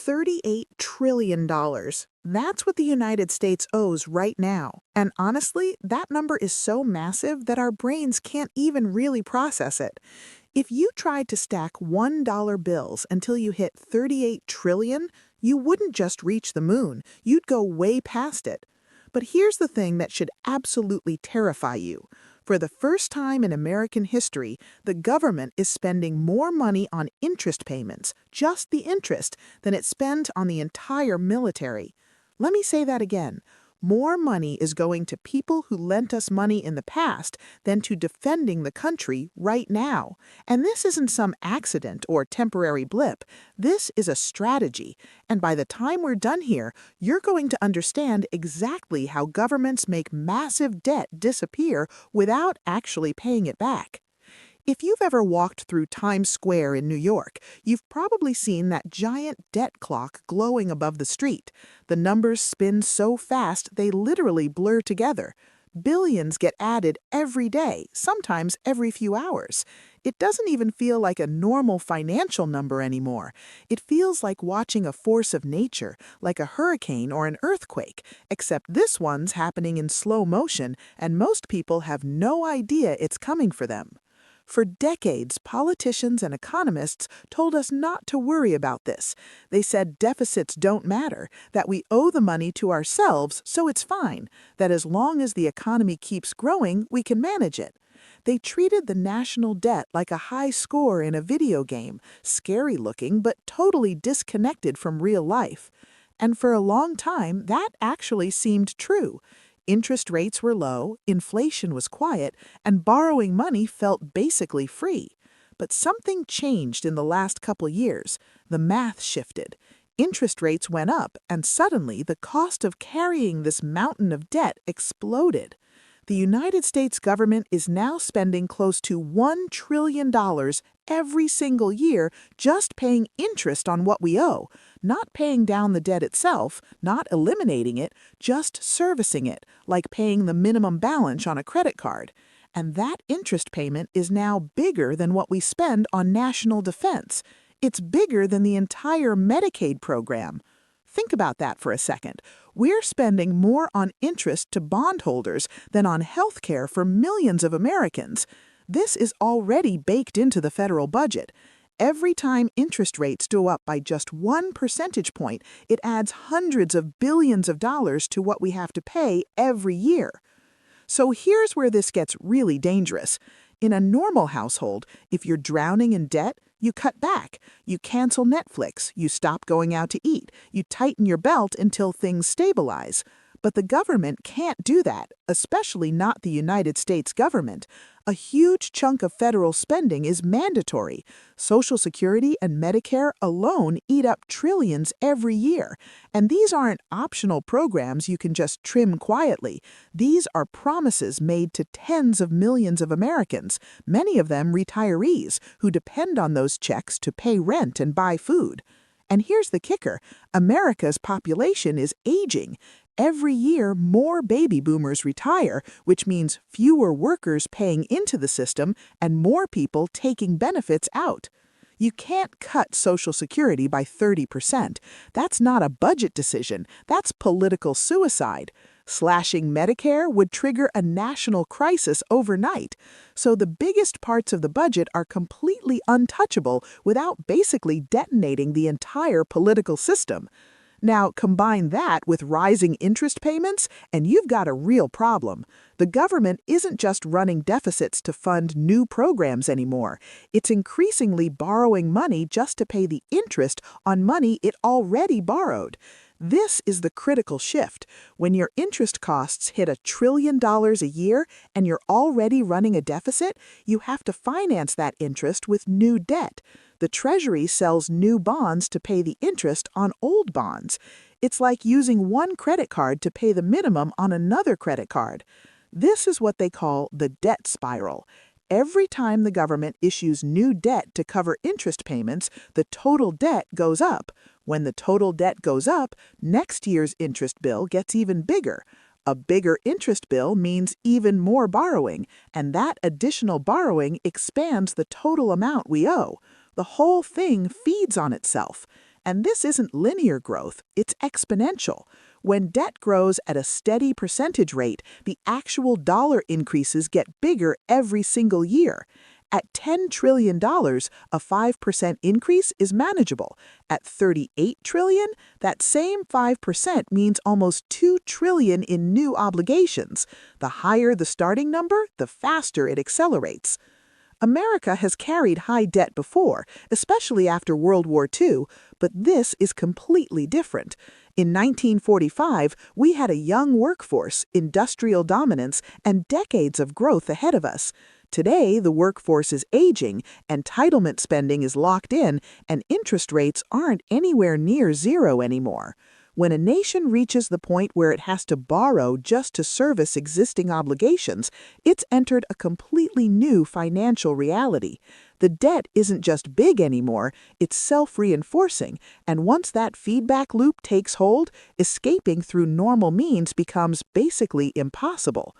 $38 trillion. That's what the United States owes right now. And honestly, that number is so massive that our brains can't even really process it. If you tried to stack $1 bills until you hit 38 trillion, you wouldn't just reach the moon, you'd go way past it. But here's the thing that should absolutely terrify you. For the first time in American history, the government is spending more money on interest payments, just the interest, than it spent on the entire military. Let me say that again. More money is going to people who lent us money in the past than to defending the country right now. And this isn't some accident or temporary blip. This is a strategy. And by the time we're done here, you're going to understand exactly how governments make massive debt disappear without actually paying it back. If you've ever walked through Times Square in New York, you've probably seen that giant debt clock glowing above the street. The numbers spin so fast they literally blur together. Billions get added every day, sometimes every few hours. It doesn't even feel like a normal financial number anymore. It feels like watching a force of nature, like a hurricane or an earthquake, except this one's happening in slow motion and most people have no idea it's coming for them. For decades, politicians and economists told us not to worry about this. They said deficits don't matter, that we owe the money to ourselves, so it's fine, that as long as the economy keeps growing, we can manage it. They treated the national debt like a high score in a video game, scary looking but totally disconnected from real life. And for a long time, that actually seemed true. Interest rates were low, inflation was quiet, and borrowing money felt basically free. But something changed in the last couple years. The math shifted. Interest rates went up, and suddenly the cost of carrying this mountain of debt exploded. The United States government is now spending close to $1 trillion every single year just paying interest on what we owe, not paying down the debt itself, not eliminating it, just servicing it, like paying the minimum balance on a credit card. And that interest payment is now bigger than what we spend on national defense. It's bigger than the entire Medicaid program. Think about that for a second. We're spending more on interest to bondholders than on health care for millions of Americans. This is already baked into the federal budget. Every time interest rates go up by just 1 percentage point, it adds hundreds of billions of dollars to what we have to pay every year. So here's where this gets really dangerous. In a normal household, if you're drowning in debt, you cut back. You cancel Netflix. You stop going out to eat. You tighten your belt until things stabilize. But the government can't do that, especially not the United States government. A huge chunk of federal spending is mandatory. Social Security and Medicare alone eat up trillions every year. And these aren't optional programs you can just trim quietly. These are promises made to tens of millions of Americans, many of them retirees, who depend on those checks to pay rent and buy food. And here's the kicker. America's population is aging. Every year, more baby boomers retire, which means fewer workers paying into the system and more people taking benefits out. You can't cut Social Security by 30%. That's not a budget decision. That's political suicide. Slashing Medicare would trigger a national crisis overnight. So the biggest parts of the budget are completely untouchable without basically detonating the entire political system. Now, combine that with rising interest payments, and you've got a real problem. The government isn't just running deficits to fund new programs anymore. It's increasingly borrowing money just to pay the interest on money it already borrowed. This is the critical shift. When your interest costs hit $1 trillion a year and you're already running a deficit, you have to finance that interest with new debt. The Treasury sells new bonds to pay the interest on old bonds. It's like using one credit card to pay the minimum on another credit card. This is what they call the debt spiral. Every time the government issues new debt to cover interest payments, the total debt goes up. When the total debt goes up, next year's interest bill gets even bigger. A bigger interest bill means even more borrowing, and that additional borrowing expands the total amount we owe. The whole thing feeds on itself. And this isn't linear growth, it's exponential. When debt grows at a steady percentage rate, the actual dollar increases get bigger every single year. At $10 trillion, a 5% increase is manageable. At $38 trillion, that same 5% means almost $2 trillion in new obligations. The higher the starting number, the faster it accelerates. America has carried high debt before, especially after World War II, but this is completely different. In 1945, we had a young workforce, industrial dominance, and decades of growth ahead of us. Today, the workforce is aging, entitlement spending is locked in, and interest rates aren't anywhere near zero anymore. When a nation reaches the point where it has to borrow just to service existing obligations, it's entered a completely new financial reality. The debt isn't just big anymore, it's self-reinforcing, and once that feedback loop takes hold, escaping through normal means becomes basically impossible.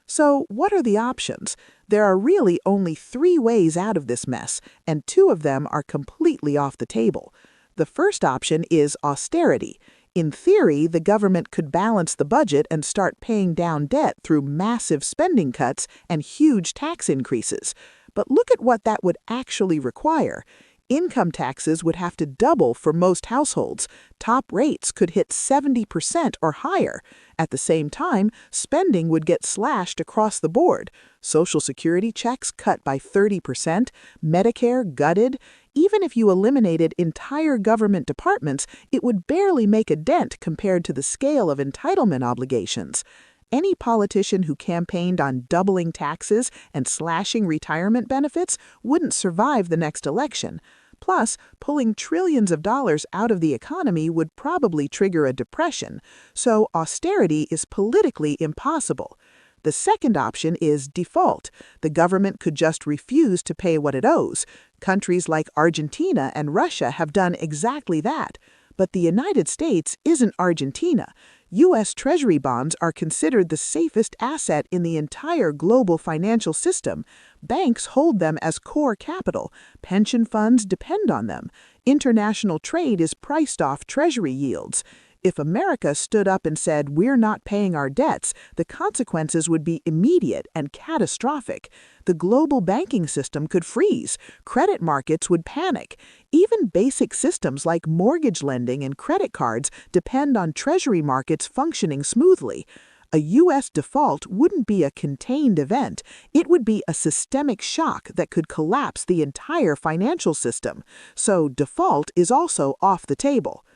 So, what are the options? There are really only 3 ways out of this mess, and 2 of them are completely off the table. The first option is austerity. In theory, the government could balance the budget and start paying down debt through massive spending cuts and huge tax increases. But look at what that would actually require. Income taxes would have to double for most households. Top rates could hit 70% or higher. At the same time, spending would get slashed across the board. Social Security checks cut by 30%, Medicare gutted. Even if you eliminated entire government departments, it would barely make a dent compared to the scale of entitlement obligations. Any politician who campaigned on doubling taxes and slashing retirement benefits wouldn't survive the next election. Plus, pulling trillions of dollars out of the economy would probably trigger a depression, so austerity is politically impossible. The second option is default. The government could just refuse to pay what it owes. Countries like Argentina and Russia have done exactly that. But the United States isn't Argentina. U.S. Treasury bonds are considered the safest asset in the entire global financial system. Banks hold them as core capital. Pension funds depend on them. International trade is priced off Treasury yields. If America stood up and said, "We're not paying our debts," the consequences would be immediate and catastrophic. The global banking system could freeze. Credit markets would panic. Even basic systems like mortgage lending and credit cards depend on Treasury markets functioning smoothly. A U.S. default wouldn't be a contained event. It would be a systemic shock that could collapse the entire financial system. So default is also off the table.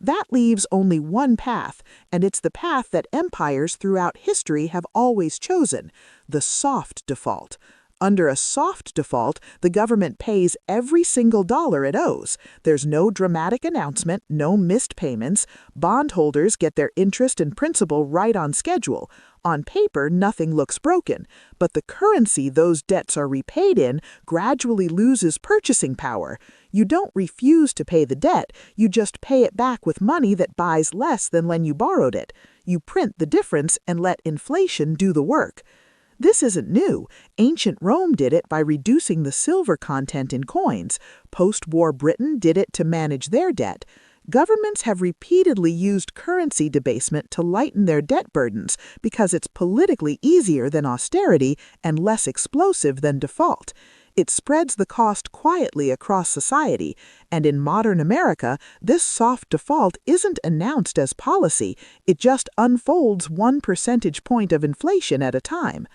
That leaves only one path, and it's the path that empires throughout history have always chosen: the soft default. Under a soft default, the government pays every single dollar it owes. There's no dramatic announcement, no missed payments. Bondholders get their interest and principal right on schedule. On paper, nothing looks broken, but the currency those debts are repaid in gradually loses purchasing power. You don't refuse to pay the debt, you just pay it back with money that buys less than when you borrowed it. You print the difference and let inflation do the work. This isn't new. Ancient Rome did it by reducing the silver content in coins. Post-war Britain did it to manage their debt. Governments have repeatedly used currency debasement to lighten their debt burdens because it's politically easier than austerity and less explosive than default. It spreads the cost quietly across society, and in modern America, this soft default isn't announced as policy, it just unfolds 1 percentage point of inflation at a time.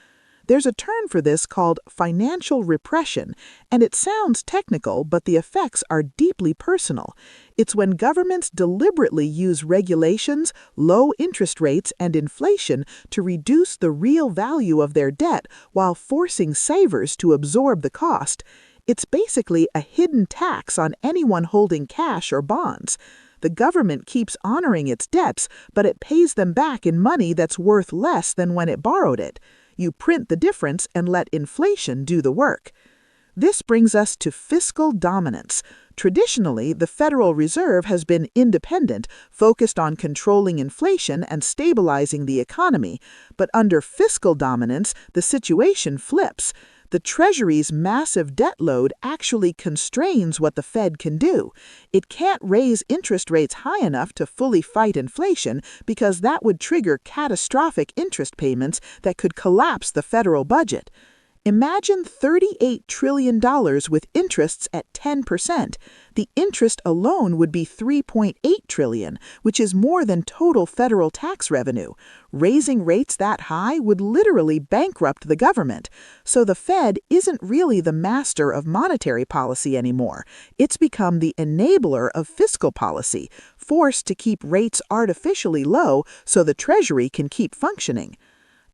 There's a term for this called financial repression, and it sounds technical, but the effects are deeply personal. It's when governments deliberately use regulations, low interest rates, and inflation to reduce the real value of their debt while forcing savers to absorb the cost. It's basically a hidden tax on anyone holding cash or bonds. The government keeps honoring its debts, but it pays them back in money that's worth less than when it borrowed it. You print the difference and let inflation do the work. This brings us to fiscal dominance. Traditionally, the Federal Reserve has been independent, focused on controlling inflation and stabilizing the economy. But under fiscal dominance, the situation flips. The Treasury's massive debt load actually constrains what the Fed can do. It can't raise interest rates high enough to fully fight inflation because that would trigger catastrophic interest payments that could collapse the federal budget. Imagine $38 trillion with interests at 10%. The interest alone would be $3.8 trillion, which is more than total federal tax revenue. Raising rates that high would literally bankrupt the government. So the Fed isn't really the master of monetary policy anymore. It's become the enabler of fiscal policy, forced to keep rates artificially low so the Treasury can keep functioning.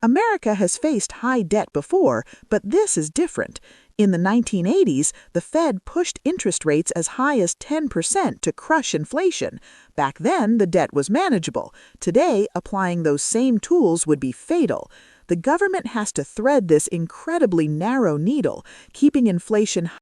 America has faced high debt before, but this is different. In the 1980s, the Fed pushed interest rates as high as 10% to crush inflation. Back then, the debt was manageable. Today, applying those same tools would be fatal. The government has to thread this incredibly narrow needle, keeping inflation